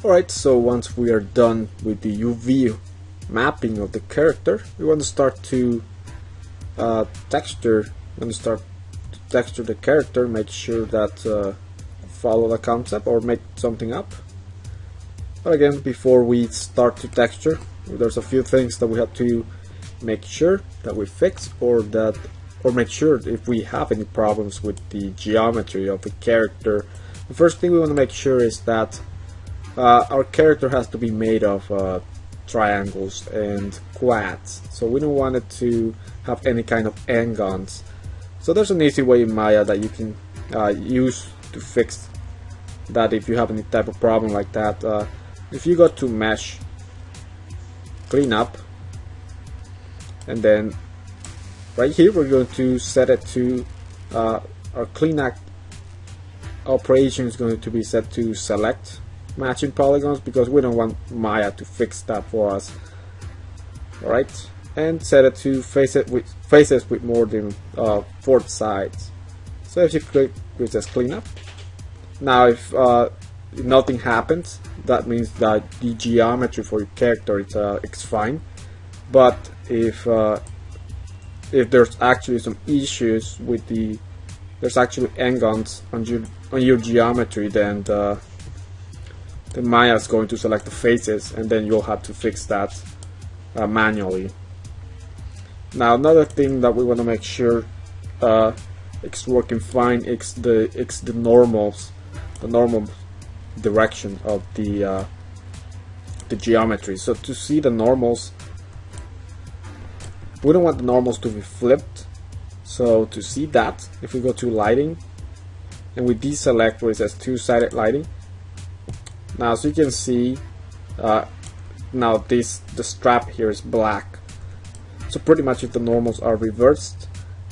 Alright, so once we are done with the UV mapping of the character, we want to start to texture. We want to start to texture the character, make sure that follow the concept or make something up. But again, before we start to texture, there's a few things that we have to make sure that we fix, or make sure if we have any problems with the geometry of the character. The first thing we want to make sure is that our character has to be made of triangles and quads, so we don't want it to have any kind of n-gons. So there's an easy way in Maya that you can use to fix that if you have any type of problem like that. If you go to Mesh, Clean Up, and then right here we're going to set it to our clean act operation is going to be set to select matching polygons, because we don't want Maya to fix that for us. Alright, and set it to faces with more than 4 sides. So if you click, it says clean up. Now if nothing happens, that means that the geometry for your character it's fine. But if there's actually some issues with there's actually n-gons on your geometry, then the Maya is going to select the faces, and then you'll have to fix that manually. Now another thing that we want to make sure it's working fine is the normal direction of the geometry. So to see the normals, we don't want the normals to be flipped. So to see that, if we go to lighting and we deselect where it says two-sided lighting, now so you can see now the strap here is black. So pretty much if the normals are reversed,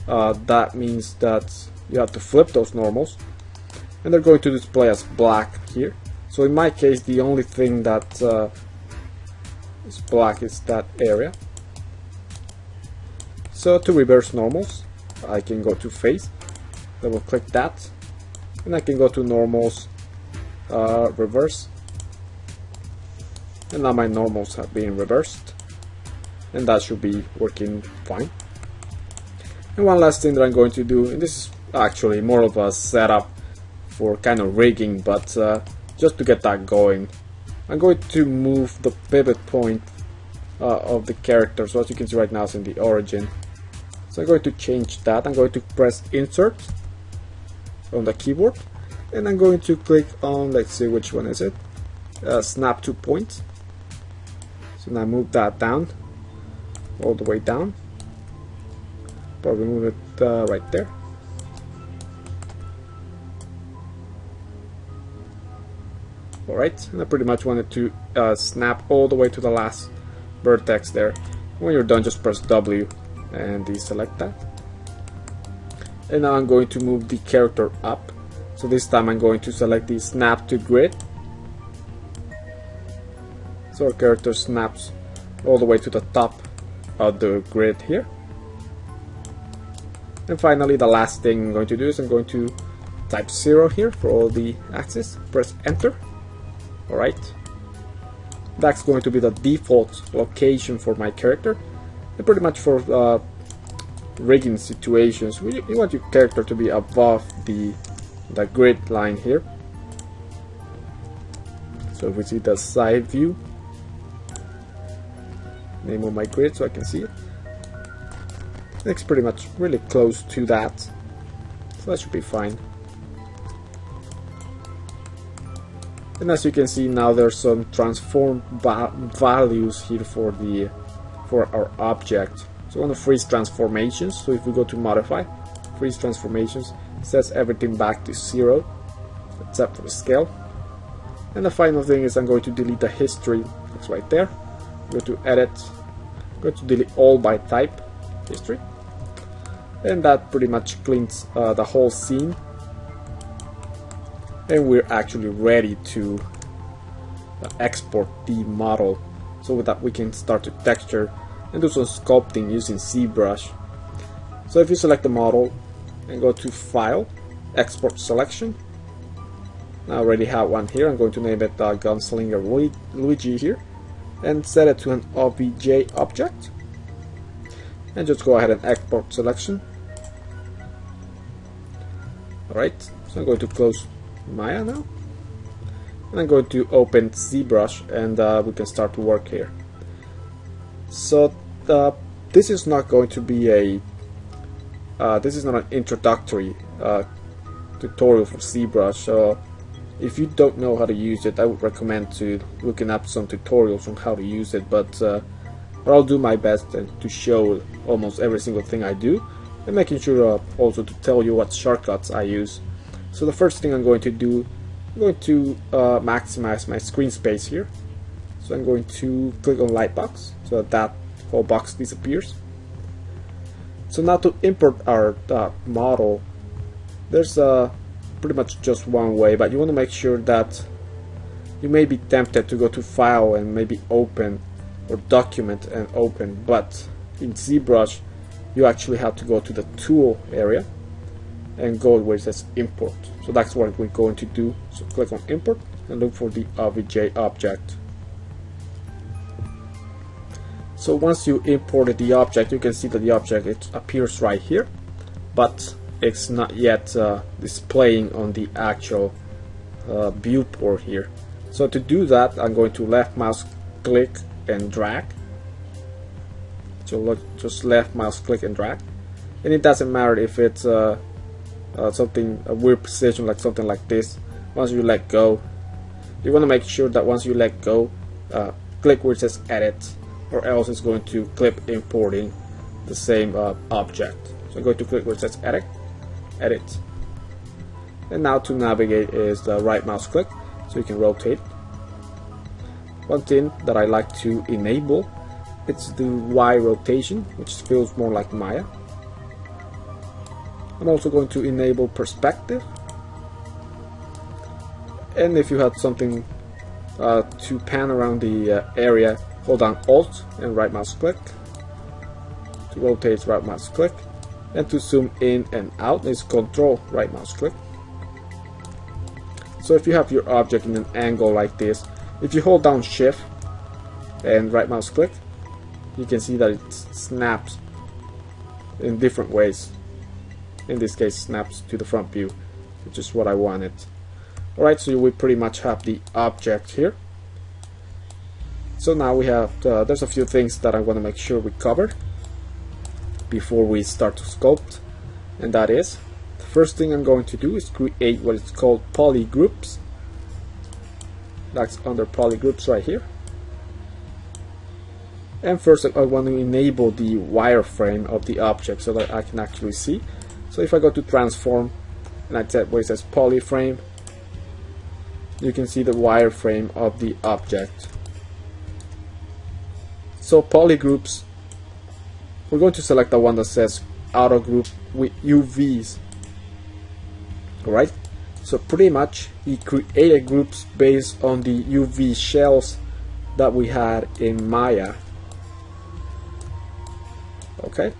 that means that you have to flip those normals, and they're going to display as black here. So in my case, the only thing that is black is that area. So to reverse normals, I can go to face, double click that, and I can go to normals, reverse, and now my normals have been reversed, and that should be working fine. And one last thing that I'm going to do, and this is actually more of a setup for kind of rigging, but just to get that going, I'm going to move the pivot point of the character. So as you can see right now, it's in the origin. So I'm going to change that. I'm going to press Insert on the keyboard, and I'm going to click on, let's see which one is it, Snap to Point. So now move that down, all the way down. Probably move it right there. Alright, and I pretty much wanted to snap all the way to the last vertex there. When you're done, just press W and deselect that. And now I'm going to move the character up. So this time I'm going to select the Snap to Grid. So our character snaps all the way to the top of the grid here. And finally, the last thing I'm going to do is I'm going to type 0 here for all the axes. Press Enter. Alright. That's going to be the default location for my character. And pretty much for rigging situations, you want your character to be above the grid line here. So if we see the side view, name of my grid so I can see it. It's pretty much really close to that, so that should be fine. And as you can see now, there's some transform values here for our object. So on the freeze transformations, so if we go to modify, freeze transformations, it sets everything back to 0 except for the scale. And the final thing is I'm going to delete the history. It's right there. Go to edit, go to delete all by type history, and that pretty much cleans the whole scene, and we're actually ready to export the model so that we can start to texture and do some sculpting using Zbrush. So if you select the model and go to File, Export Selection, I already have one here. I'm going to name it Gunslinger Luigi here and set it to an OBJ object, and just go ahead and export selection. Alright, so I'm going to close Maya now, and I'm going to open Zbrush, and we can start to work here. So this is not going to be a this is not an introductory tutorial for Zbrush, so if you don't know how to use it, I would recommend to looking up some tutorials on how to use it, but I'll do my best to show almost every single thing I do, and making sure also to tell you what shortcuts I use. So the first thing I'm going to do, I'm going to maximize my screen space here. So I'm going to click on Lightbox so that whole box disappears. So now to import our model, there's pretty much just one way, but you want to make sure that you may be tempted to go to File and maybe Open, or Document and Open, but in ZBrush you actually have to go to the Tool area and go where it says Import. So that's what we're going to do. So click on Import and look for the OBJ object. So once you imported the object, you can see that the object, it appears right here, but it's not yet displaying on the actual viewport here. So to do that, I'm going to left mouse click and drag. So look, just left mouse click and drag, and it doesn't matter if it's something a weird position, like something like this. Once you let go, you want to make sure that once you let go, click where it says edit, or else it's going to clip importing the same object. So I'm going to click where it says edit, and now to navigate is the right mouse click, so you can rotate. One thing that I like to enable, it's the Y rotation, which feels more like Maya. I'm also going to enable perspective, and if you have something to pan around the area, hold down Alt and right mouse click. To rotate, right mouse click, and to zoom in and out is Ctrl right mouse click. So if you have your object in an angle like this, if you hold down Shift and right mouse click, you can see that it snaps in different ways. In this case, snaps to the front view, which is what I wanted. Alright, so we pretty much have the object here. So now we have, there's a few things that I want to make sure we covered before we start to sculpt, and that is, the first thing I'm going to do is create what is called Polygroups. That's under Polygroups right here. And first I want to enable the wireframe of the object so that I can actually see. So if I go to Transform and I set where it says Polyframe, you can see the wireframe of the object. So Polygroups, we're going to select the one that says Auto Group with UVs. Alright, so pretty much we created groups based on the UV shells that we had in Maya. Okay,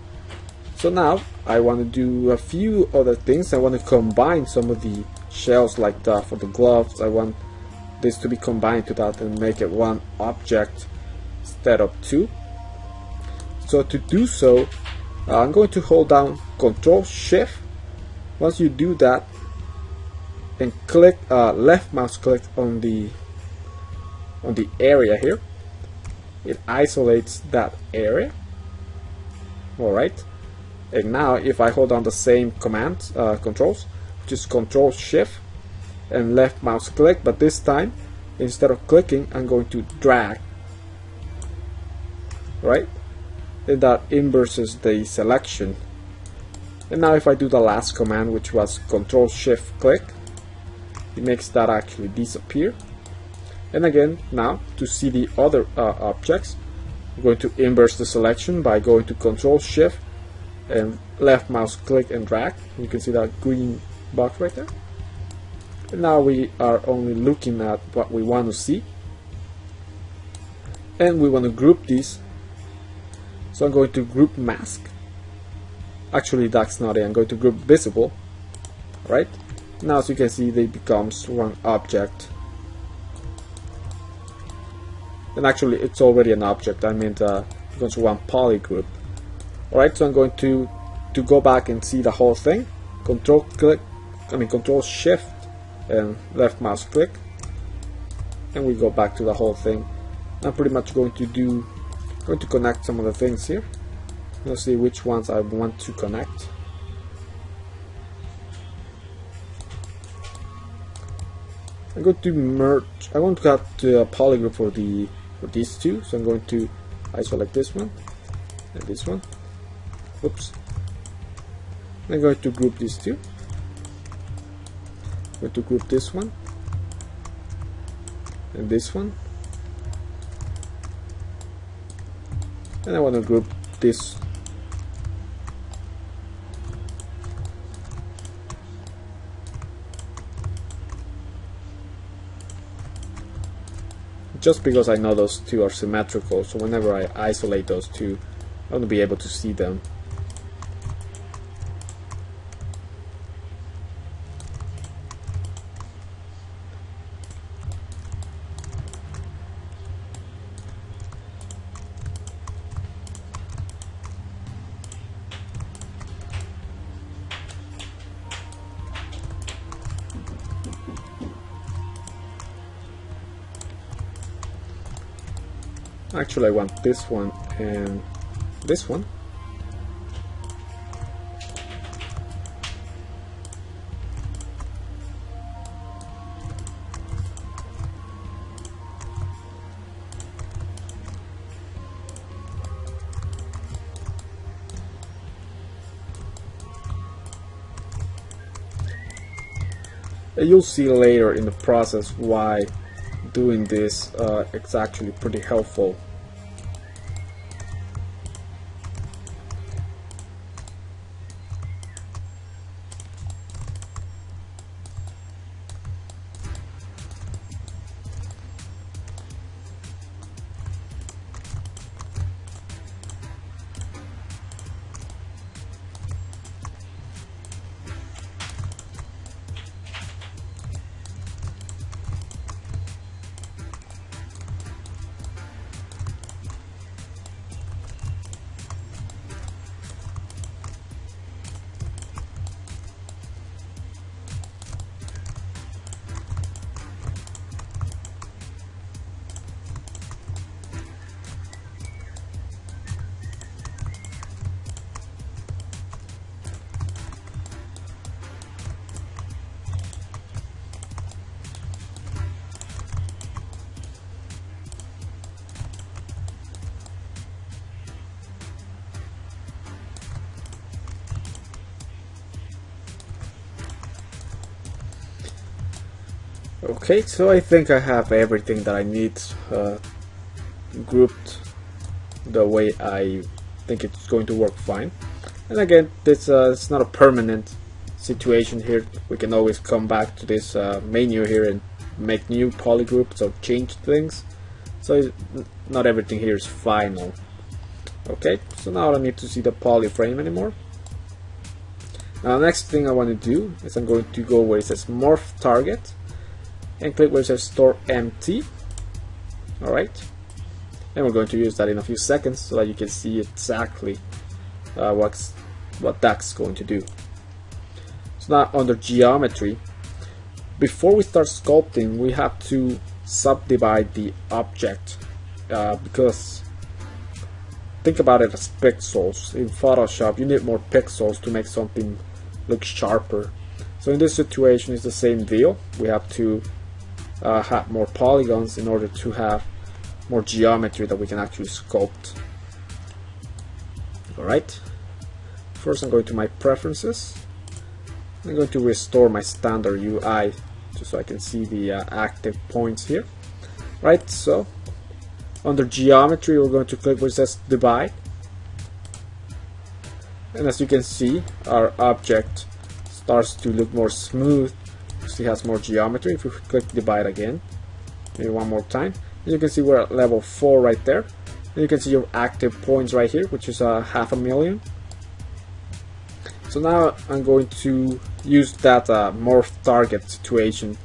so now I want to do a few other things. I want to combine some of the shells, like that for the gloves. I want this to be combined to that and make it one object instead of two. So to do so, I'm going to hold down Ctrl Shift. Once you do that, and click left mouse click on the area here, it isolates that area. Alright, and now if I hold down the same command controls, which is Ctrl Shift and left mouse click, but this time instead of clicking I'm going to drag, right, and that inverses the selection. And now if I do the last command, which was Ctrl Shift click, it makes that actually disappear. And again, now to see the other objects, I'm going to inverse the selection by going to Ctrl Shift and left mouse click and drag. You can see that green box right there. And now we are only looking at what we want to see, and we want to group these. So I'm going to group mask. Actually, that's not it. I'm going to group visible. Right? Now as you can see, they becomes one object. And actually it's already an object, I mean it becomes one polygroup. Alright, so I'm going to go back and see the whole thing. Control Shift and left mouse click, and we go back to the whole thing. I'm pretty much going to connect some of the things here. Let's see which ones I want to connect. I'm going to merge. I want to cut a polygroup for these two, so I'm going to isolate this one and this one. Oops. I'm going to group these two. I'm going to group this one and this one, and I want to group this. Just because I know those two are symmetrical, so whenever I isolate those two, I want to be able to see them. Actually, I want this one and this one. You'll see later in the process why doing this it's actually pretty helpful. Okay, so I think I have everything that I need grouped the way I think it's going to work fine. And again, this it's not a permanent situation here. We can always come back to this menu here and make new polygroups or change things. So not everything here is final. Okay, so now I don't need to see the poly frame anymore. Now the next thing I want to do is I'm going to go where it says Morph Target and click where it says Store Empty. Alright, and we're going to use that in a few seconds so that you can see exactly what that's going to do. So now under Geometry, before we start sculpting, we have to subdivide the object because think about it as pixels. In Photoshop, you need more pixels to make something look sharper. So in this situation, it's the same deal. We have to have more polygons in order to have more geometry that we can actually sculpt. Alright, first I'm going to my preferences. I'm going to restore my standard UI just so I can see the active points here. Right, so under Geometry, we're going to click where it says Divide. And as you can see, our object starts to look more smooth. It has more geometry. If we click Divide again, maybe one more time, you can see we're at level 4 right there. And you can see your active points right here, which is 500,000. So now I'm going to use that Morph Target situation.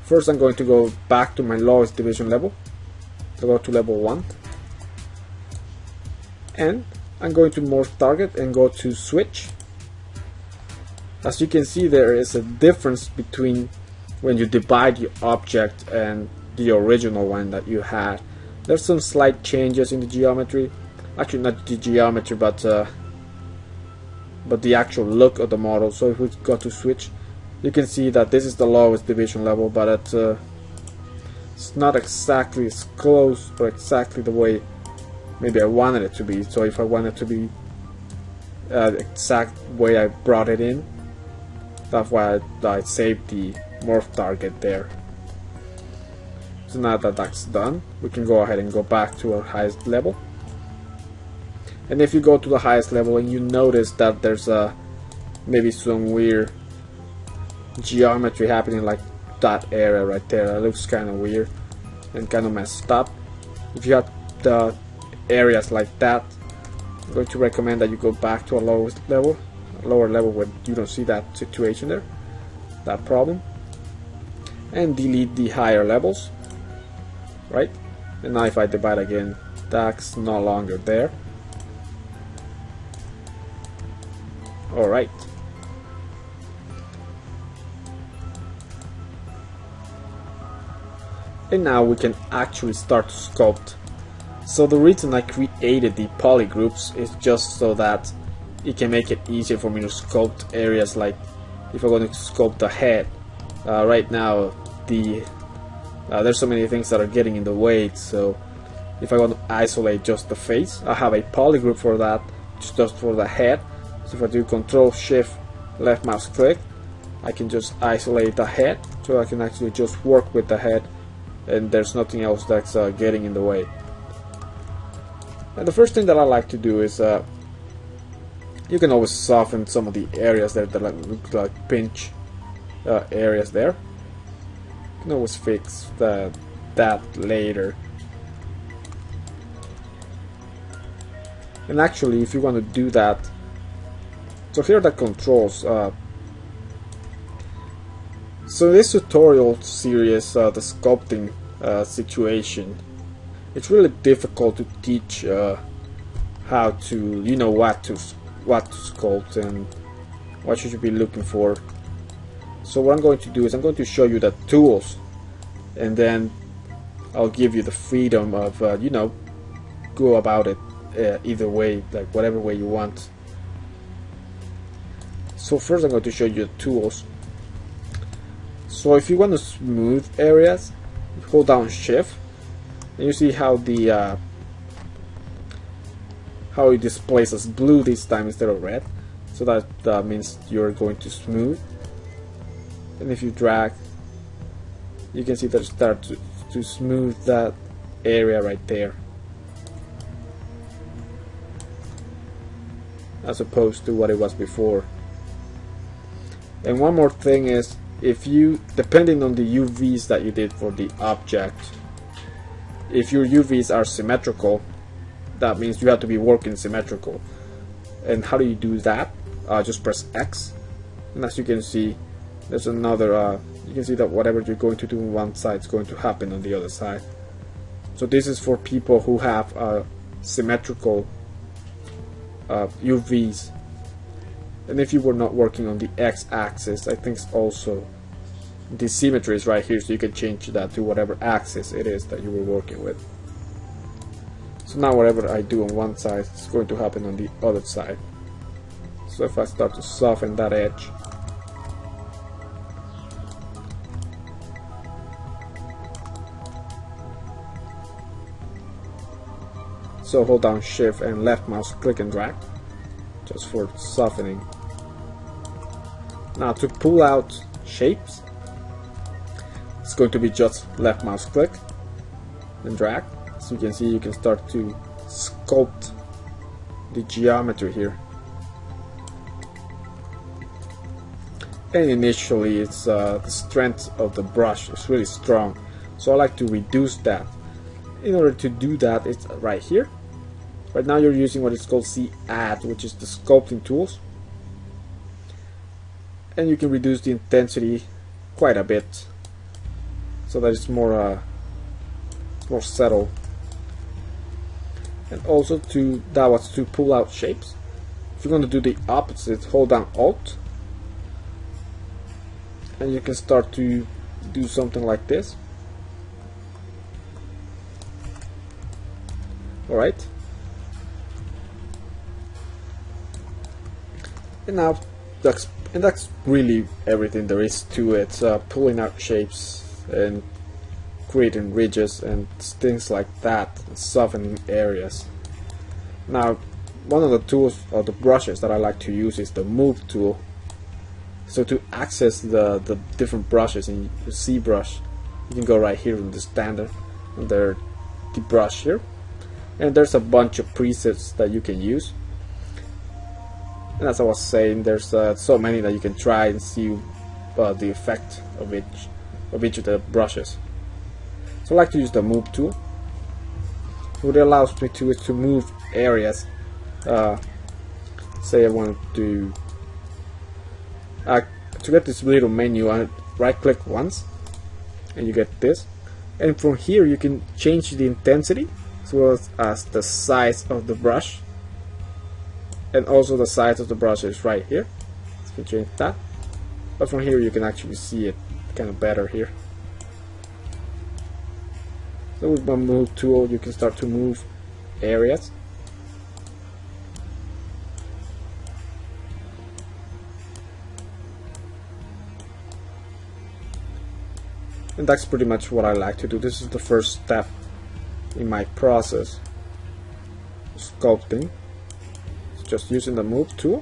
First I'm going to go back to my lowest division level, so go to level 1, and I'm going to Morph Target and go to Switch. As you can see, there is a difference between when you divide your object and the original one that you had. There's some slight changes in the geometry, actually not the geometry but the actual look of the model. So if we go to Switch, you can see that this is the lowest division level, but it's not exactly as close or exactly the way maybe I wanted it to be. So if I want it to be the exact way I brought it in, that's why I saved the Morph Target there. So now that that's done, we can go ahead and go back to our highest level. And if you go to the highest level and you notice that there's maybe some weird geometry happening, like that area right there, it looks kind of weird and kind of messed up. If you have the areas like that, I'm going to recommend that you go back to a lower level where you don't see that situation there, that problem, and delete the higher levels, right? And now if I divide again, that's no longer there. Alright. And now we can actually start to sculpt. So the reason I created the polygroups is just so that it can make it easier for me to sculpt areas, like if I'm going to sculpt the head. Right now there's so many things that are getting in the way, so if I want to isolate just the face, I have a polygroup for that, just for the head. So if I do Ctrl Shift left mouse click, I can just isolate the head, so I can actually just work with the head and there's nothing else that's getting in the way. And the first thing that I like to do is you can always soften some of the areas there that look like pinch areas there. You can always fix that later. And actually, if you want to do that, so here are the controls. So this tutorial series, the sculpting situation, it's really difficult to teach how to, you know, what to sculpt and what should you be looking for. So what I'm going to do is I'm going to show you the tools, and then I'll give you the freedom of you know, go about it either way, like whatever way you want. So first I'm going to show you the tools. So if you want to smooth areas, you hold down Shift, and you see how the how it displays as blue this time instead of red. So that means you're going to smooth. And if you drag, you can see that it starts to smooth that area right there, as opposed to what it was before. And one more thing is, if you, depending on the UVs that you did for the object, if your UVs are symmetrical, that means you have to be working symmetrical. And how do you do that? Just press X, and as you can see, there's another you can see that whatever you're going to do on one side is going to happen on the other side. So this is for people who have symmetrical UVs. And if you were not working on the X-axis, I think also the symmetry is right here, so you can change that to whatever axis it is that you were working with. So now whatever I do on one side is going to happen on the other side. So if I start to soften that edge, so hold down Shift and left mouse click and drag just for softening. Now to pull out shapes, it's going to be just left mouse click and drag. So you can see, you can start to sculpt the geometry here. And initially it's the strength of the brush is really strong, so I like to reduce that. In order to do that, it's right here, Right now you're using what is called Add, which is the sculpting tools, and you can reduce the intensity quite a bit so that it's more settled. And also that was to pull out shapes. If you're going to do the opposite, hold down Alt, and you can start to do something like this. Alright. And now that's really everything there is to it. Pulling out shapes and creating ridges and things like that, and softening areas. Now, one of the tools or the brushes that I like to use is the Move tool. So to access the different brushes in Zbrush, you can go right here in the standard under the brush here, and there's a bunch of presets that you can use. And as I was saying, there's so many that you can try and see the effect of each of the brushes. So I like to use the Move tool. What it allows me to is to move areas. Say I want to get this little menu, I right click once and you get this, and from here you can change the intensity as well as the size of the brush, and also the size of the brush is right here, so you can change that, but from here you can actually see it kind of better here. So with my Move tool you can start to move areas. And that's pretty much what I like to do. This is the first step in my process of sculpting. It's just using the Move tool.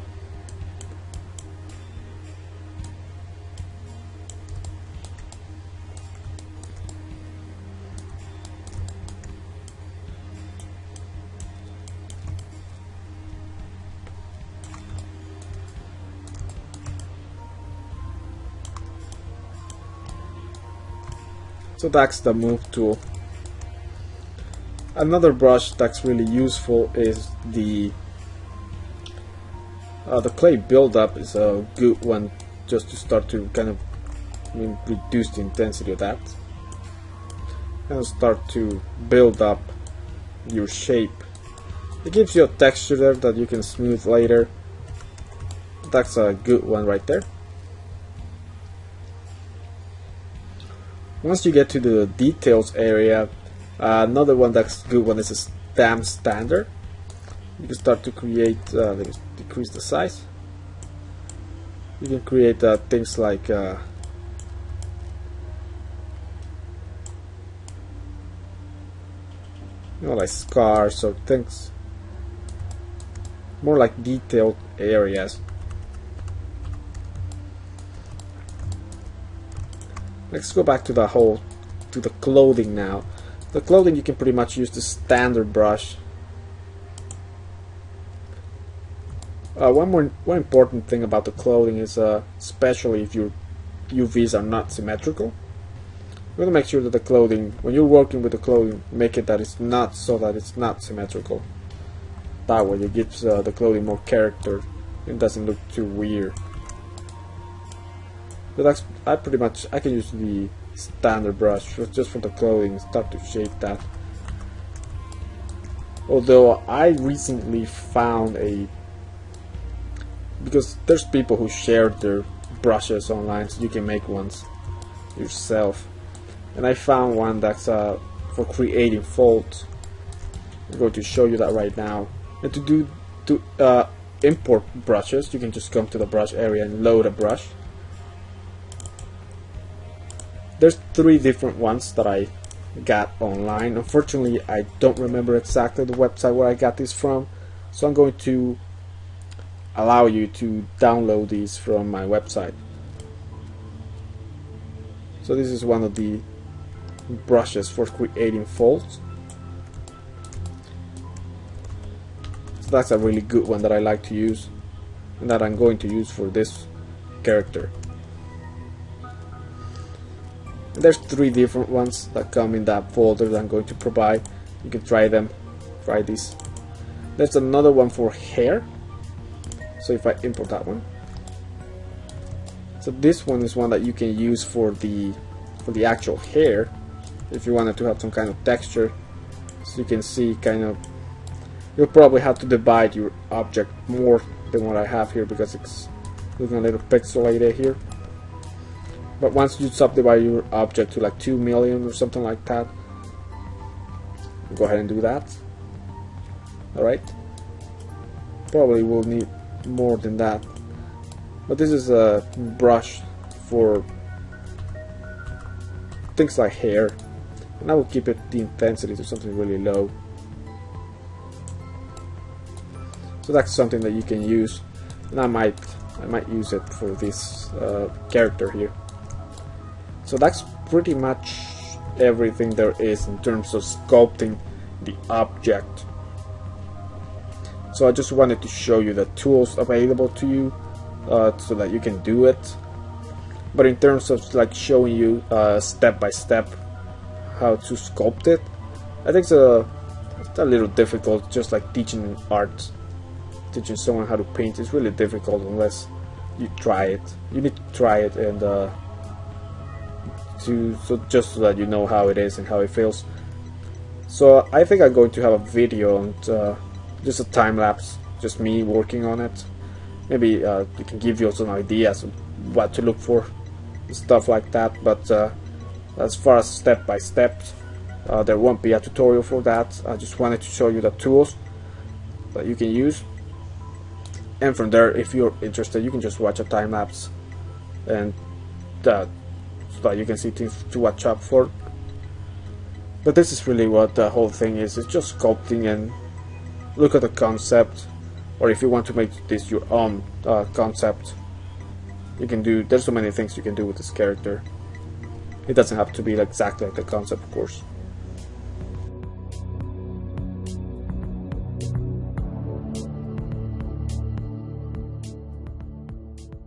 So that's the Move tool. Another brush that's really useful is the clay buildup. Is a good one just to start to kind of reduce the intensity of that and start to build up your shape. It gives you a texture there that you can smooth later. That's a good one right there. Once you get to the details area, another one that's good one is a stamp standard. You can start to create, let's decrease the size. You can create things like like scars or things more like detailed areas. Let's go back to the clothing now. The clothing, you can pretty much use the standard brush. One important thing about the clothing is, especially if your UVs are not symmetrical, you want to make sure that the clothing, when you're working with the clothing, make it that it's not symmetrical. That way it gives the clothing more character. It doesn't look too weird. But that's, I can use the standard brush just for the clothing, start to shape that. Although I recently found because there's people who share their brushes online, so you can make ones yourself. And I found one that's for creating folds. I'm going to show you that right now. And to import brushes, you can just come to the brush area and load a brush. There's 3 different ones that I got online. Unfortunately, I don't remember exactly the website where I got this from, so I'm going to allow you to download these from my website. So this is one of the brushes for creating folds. So that's a really good one that I like to use, and that I'm going to use for this character. And there's 3 different ones that come in that folder that I'm going to provide. You can try them, try these. There's another one for hair. So if I import that one, so this one is one that you can use for the actual hair if you wanted to have some kind of texture. So you can see kind of, you'll probably have to divide your object more than what I have here because it's looking a little pixelated here. But once you subdivide your object to like 2 million or something like that, go ahead and do that. Alright, probably will need more than that, but this is a brush for things like hair, and I will keep it the intensity to something really low. So that's something that you can use, and I might use it for this character here. So that's pretty much everything there is in terms of sculpting the object. So I just wanted to show you the tools available to you so that you can do it. But in terms of like showing you step by step how to sculpt it, I think it's a little difficult. Just like teaching art, teaching someone how to paint is really difficult unless you try it. You need to try it and just so that you know how it is and how it feels. So I think I'm going to have a video on just a time lapse, just me working on it. Maybe it can give you some ideas of what to look for, stuff like that. But as far as step by step, there won't be a tutorial for that. I just wanted to show you the tools that you can use, and from there, if you're interested, you can just watch a time lapse, and so that you can see things to watch out for. But this is really what the whole thing is. It's just sculpting and look at the concept, or if you want to make this your own concept, you can do. There's so many things you can do with this character. It doesn't have to be exactly like the concept, of course.